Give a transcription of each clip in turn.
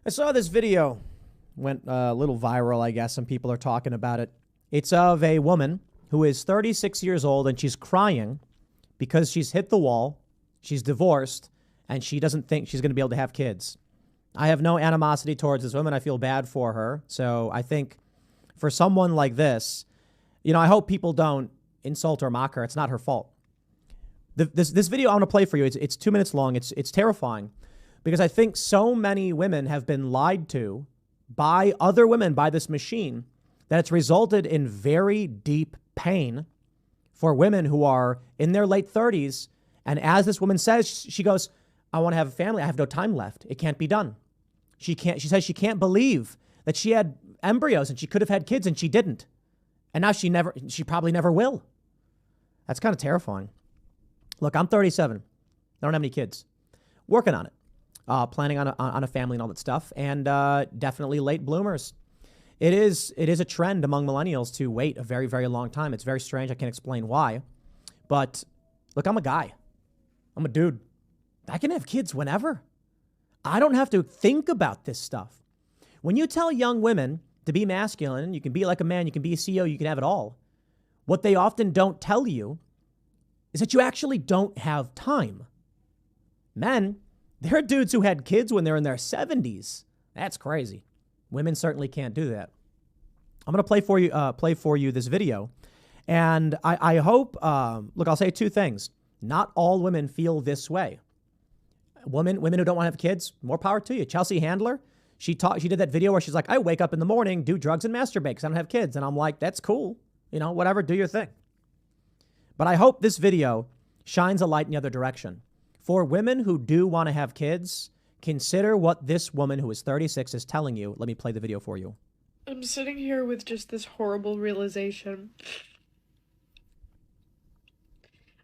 I saw this video, went a little viral, I guess. Some people are talking about it. It's of a woman who is 36 years old and she's crying because she's hit the wall, she's divorced, and she doesn't think she's going to be able to have kids. I have no animosity towards this woman. I feel bad for her. So I think for someone like this, I hope people don't insult or mock her. It's not her fault. This video I want to play for you, it's 2 minutes long. It's terrifying because I think so many women have been lied to by other women, by this machine, that it's resulted in very deep pain for women who are in their late 30s. And as this woman says, she goes, I want to have a family. I have no time left. It can't be done. She says she can't believe that she had embryos and she could have had kids and she didn't. And now she probably never will. That's kind of terrifying. Look, I'm 37. I don't have any kids. Working on it. Planning on a family and all that stuff. And definitely late bloomers. It is a trend among millennials to wait a very, very long time. It's very strange. I can't explain why. But look, I'm a guy. I'm a dude. I can have kids whenever. I don't have to think about this stuff. When you tell young women to be masculine, you can be like a man, you can be a CEO, you can have it all. What they often don't tell you is that you actually don't have time. Men, there are dudes who had kids when they're in their 70s. That's crazy. Women certainly can't do that. I'm going to play for you this video. And I hope, look, I'll say two things. Not all women feel this way. Women who don't want to have kids, more power to you. Chelsea Handler, she did that video where she's like, I wake up in the morning, do drugs and masturbate because I don't have kids. And I'm like, that's cool. Whatever, do your thing. But I hope this video shines a light in the other direction. For women who do want to have kids, consider what this woman who is 36 is telling you. Let me play the video for you. I'm sitting here with just this horrible realization.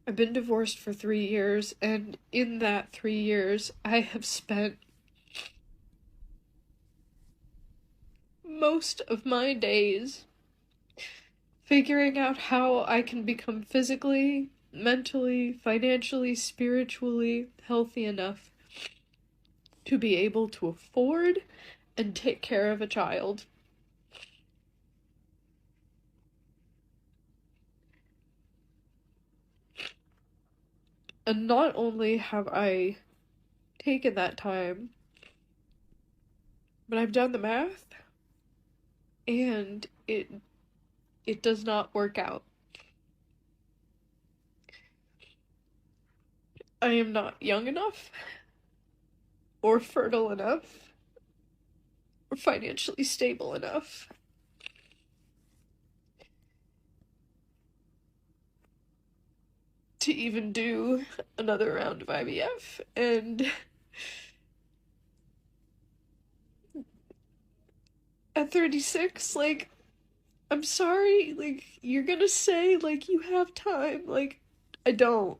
I've been divorced for 3 years, and in that 3 years, I have spent most of my days figuring out how I can become physically, mentally, financially, spiritually healthy enough to be able to afford and take care of a child. And not only have I taken that time, but I've done the math, and it does not work out. I am not young enough, or fertile enough, or financially stable enough to even do another round of IVF, and at 36, I'm sorry, you're gonna say, you have time, I don't.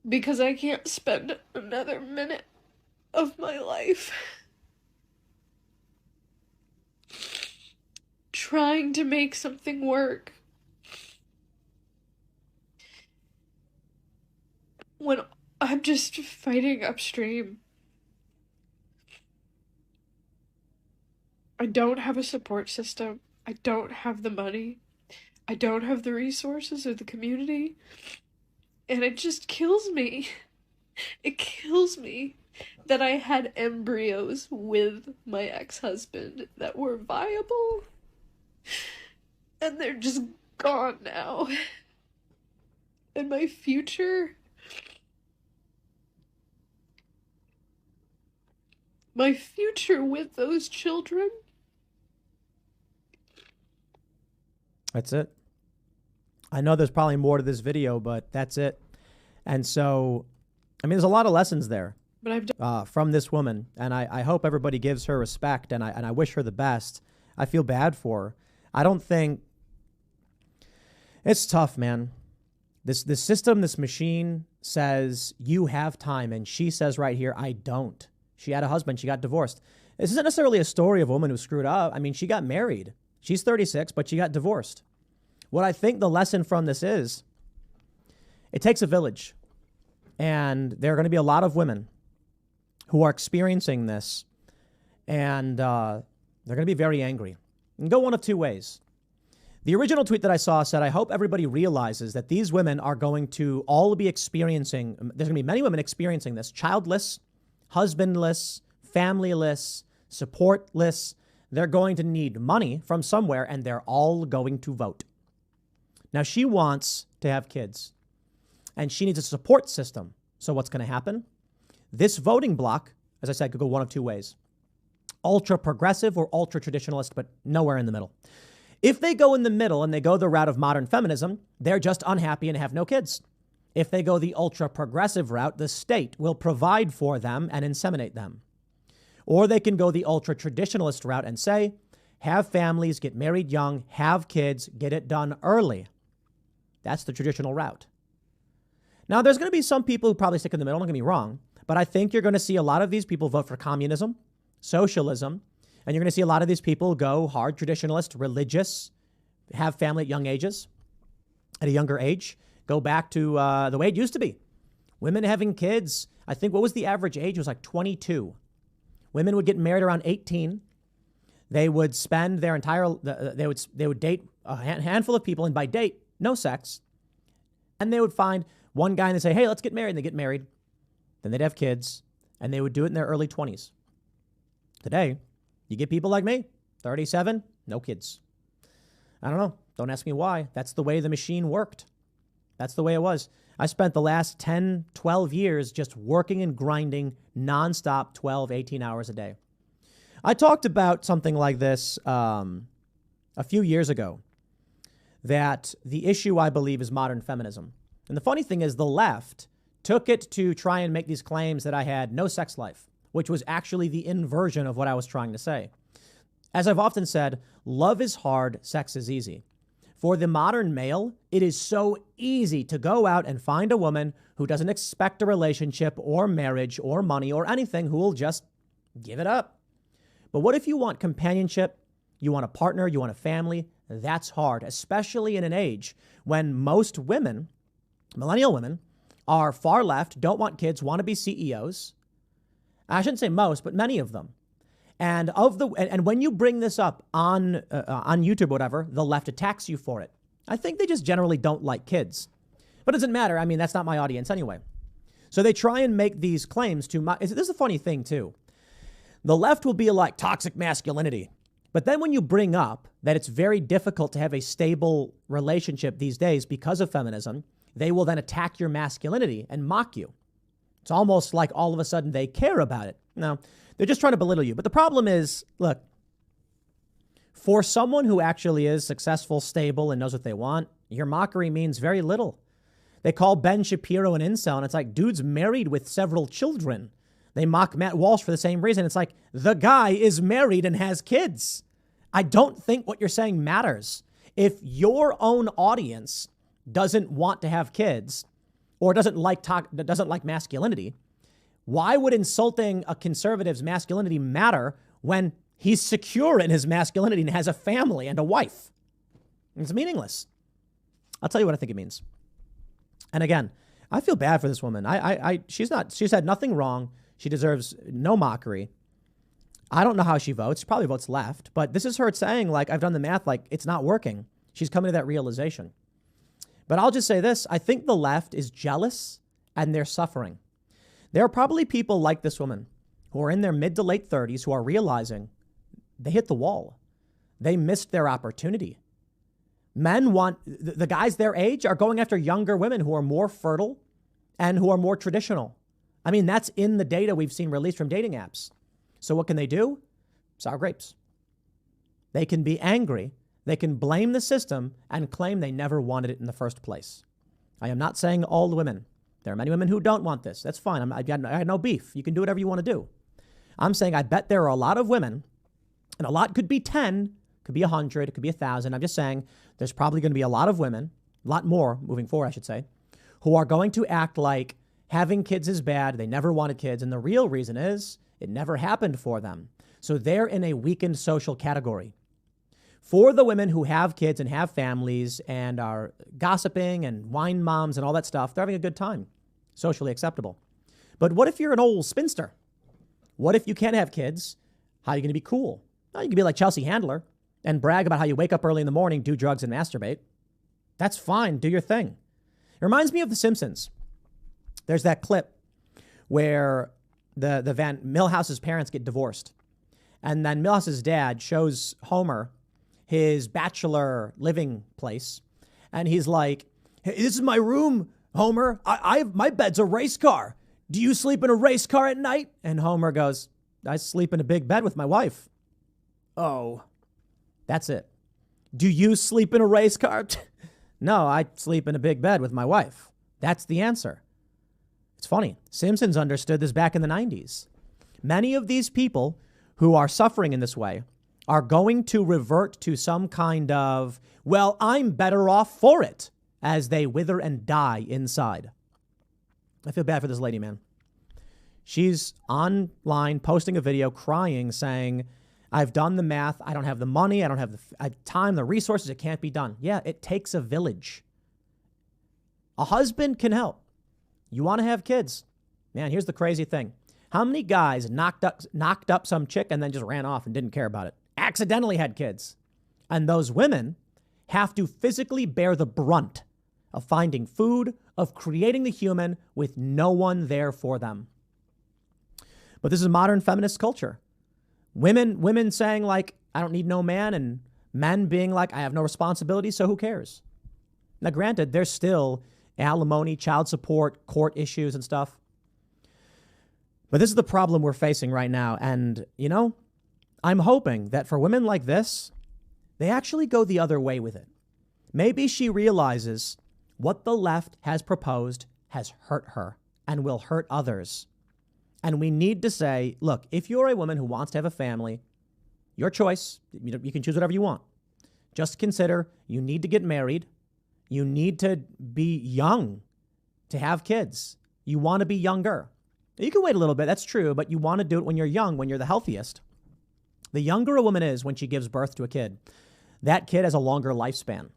Because I can't spend another minute of my life trying to make something work when I'm just fighting upstream. I don't have a support system. I don't have the money. I don't have the resources or the community. And it just kills me. It kills me that I had embryos with my ex-husband that were viable. And they're just gone now. And my future with those children. That's it. I know there's probably more to this video, but that's it. And so, there's a lot of lessons there from this woman. And I hope everybody gives her respect, and I wish her the best. I feel bad for her. I don't think it's tough, man. This system, this machine says you have time. And she says right here, I don't. She had a husband. She got divorced. This isn't necessarily a story of a woman who screwed up. She got married. She's 36, but she got divorced. What I think the lesson from this is, it takes a village. And there are going to be a lot of women who are experiencing this, and they're going to be very angry. And go one of two ways. The original tweet that I saw said, I hope everybody realizes that these women are going to all be experiencing, there's going to be many women experiencing this, childless, husbandless, familyless, supportless. They're going to need money from somewhere, and they're all going to vote. Now, she wants to have kids, and she needs a support system. So what's going to happen? This voting bloc, as I said, could go one of two ways. Ultra progressive or ultra traditionalist, but nowhere in the middle. If they go in the middle and they go the route of modern feminism, they're just unhappy and have no kids. If they go the ultra progressive route, the state will provide for them and inseminate them. Or they can go the ultra traditionalist route and say, have families, get married young, have kids, get it done early. That's the traditional route. Now, there's going to be some people who probably stick in the middle, don't get me wrong, but I think you're going to see a lot of these people vote for communism, socialism, and you're going to see a lot of these people go hard traditionalist, religious, have family at young ages, at a younger age, go back to the way it used to be. Women having kids, I think, what was the average age? It was like 22. Women would get married around 18. They would spend their entire, they would date a handful of people, and by date, no sex. And they would find one guy and they say, hey, let's get married. And they get married. Then they'd have kids, and they would do it in their early 20s. Today, you get people like me, 37, no kids. I don't know. Don't ask me why. That's the way the machine worked. That's the way it was. I spent the last 10, 12 years just working and grinding nonstop, 12, 18 hours a day. I talked about something like this a few years ago, that the issue, I believe, is modern feminism. And the funny thing is the left took it to try and make these claims that I had no sex life, which was actually the inversion of what I was trying to say. As I've often said, love is hard, sex is easy. For the modern male, it is so easy to go out and find a woman who doesn't expect a relationship or marriage or money or anything, who will just give it up. But what if you want companionship, you want a partner, you want a family? That's hard, especially in an age when most women, millennial women, are far left, don't want kids, want to be CEOs. I shouldn't say most, but many of them. And when you bring this up on YouTube or whatever, the left attacks you for it. I think they just generally don't like kids. But it doesn't matter. I mean, that's not my audience anyway. So they try and make these claims to this is a funny thing too. The left will be like toxic masculinity. But then when you bring up that it's very difficult to have a stable relationship these days because of feminism, they will then attack your masculinity and mock you. It's almost like all of a sudden they care about it. No, they're just trying to belittle you. But the problem is, look, for someone who actually is successful, stable, and knows what they want, your mockery means very little. They call Ben Shapiro an incel, and it's like, dude's married with several children. They mock Matt Walsh for the same reason. It's like, the guy is married and has kids. I don't think what you're saying matters. If your own audience doesn't want to have kids or doesn't like masculinity, why would insulting a conservative's masculinity matter when he's secure in his masculinity and has a family and a wife? It's meaningless. I'll tell you what I think it means. And again, I feel bad for this woman. She's had nothing wrong. She deserves no mockery. I don't know how she votes. She probably votes left, but this is her saying, like, I've done the math, like, it's not working. She's coming to that realization. But I'll just say this. I think the left is jealous and they're suffering. There are probably people like this woman who are in their mid to late 30s who are realizing they hit the wall. They missed their opportunity. Men want, the guys their age are going after younger women who are more fertile and who are more traditional. I mean, that's in the data we've seen released from dating apps. So what can they do? Sour grapes. They can be angry. They can blame the system and claim they never wanted it in the first place. I am not saying all the women. There are many women who don't want this. That's fine. I got no beef. You can do whatever you want to do. I'm saying I bet there are a lot of women, and a lot could be 10, could be 100, it could be 1,000. I'm just saying there's probably going to be a lot of women, a lot more moving forward, I should say, who are going to act like having kids is bad. They never wanted kids. And the real reason is it never happened for them. So they're in a weakened social category. For the women who have kids and have families and are gossiping and wine moms and all that stuff, they're having a good time, socially acceptable. But what if you're an old spinster? What if you can't have kids? How are you going to be cool? Well, you can be like Chelsea Handler and brag about how you wake up early in the morning, do drugs, and masturbate. That's fine. Do your thing. It reminds me of The Simpsons. There's that clip where the Van Milhouse's parents get divorced. And then Milhouse's dad shows Homer his bachelor living place. And he's like, hey, this is my room, Homer. My bed's a race car. Do you sleep in a race car at night? And Homer goes, I sleep in a big bed with my wife. Oh, that's it. Do you sleep in a race car? No, I sleep in a big bed with my wife. That's the answer. It's funny. Simpsons understood this back in the 90s. Many of these people who are suffering in this way are going to revert to some kind of, well, I'm better off for it, as they wither and die inside. I feel bad for this lady, man. She's online posting a video crying, saying, I've done the math. I don't have the money. I don't have the time, the resources. It can't be done. Yeah, it takes a village. A husband can help. You want to have kids. Man, here's the crazy thing. How many guys knocked up some chick and then just ran off and didn't care about it? Accidentally had kids. And those women have to physically bear the brunt of finding food, of creating the human with no one there for them. But this is modern feminist culture. Women saying like, I don't need no man, and men being like, I have no responsibility, so who cares? Now, granted, there's still alimony, child support, court issues and stuff. But this is the problem we're facing right now. And, you know, I'm hoping that for women like this, they actually go the other way with it. Maybe she realizes what the left has proposed has hurt her and will hurt others. And we need to say, look, if you're a woman who wants to have a family, your choice, you can choose whatever you want. Just consider you need to get married. You need to be young to have kids. You want to be younger. You can wait a little bit. That's true. But you want to do it when you're young, when you're the healthiest. The younger a woman is when she gives birth to a kid, that kid has a longer lifespan.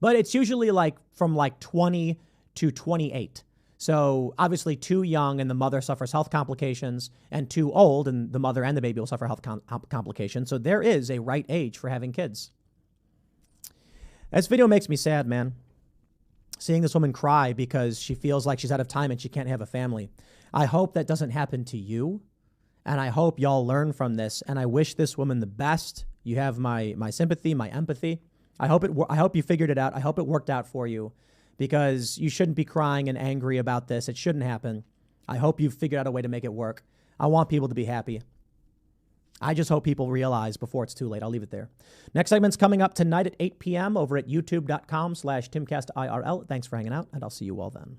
But it's usually like from like 20 to 28. So obviously too young and the mother suffers health complications, and too old and the mother and the baby will suffer health complications. So there is a right age for having kids. This video makes me sad, man. Seeing this woman cry because she feels like she's out of time and she can't have a family. I hope that doesn't happen to you. And I hope y'all learn from this. And I wish this woman the best. You have my sympathy, my empathy. I hope you figured it out. I hope it worked out for you, because you shouldn't be crying and angry about this. It shouldn't happen. I hope you've figured out a way to make it work. I want people to be happy. I just hope people realize before it's too late. I'll leave it there. Next segment's coming up tonight at 8 p.m. over at youtube.com/TimcastIRL. Thanks for hanging out, and I'll see you all then.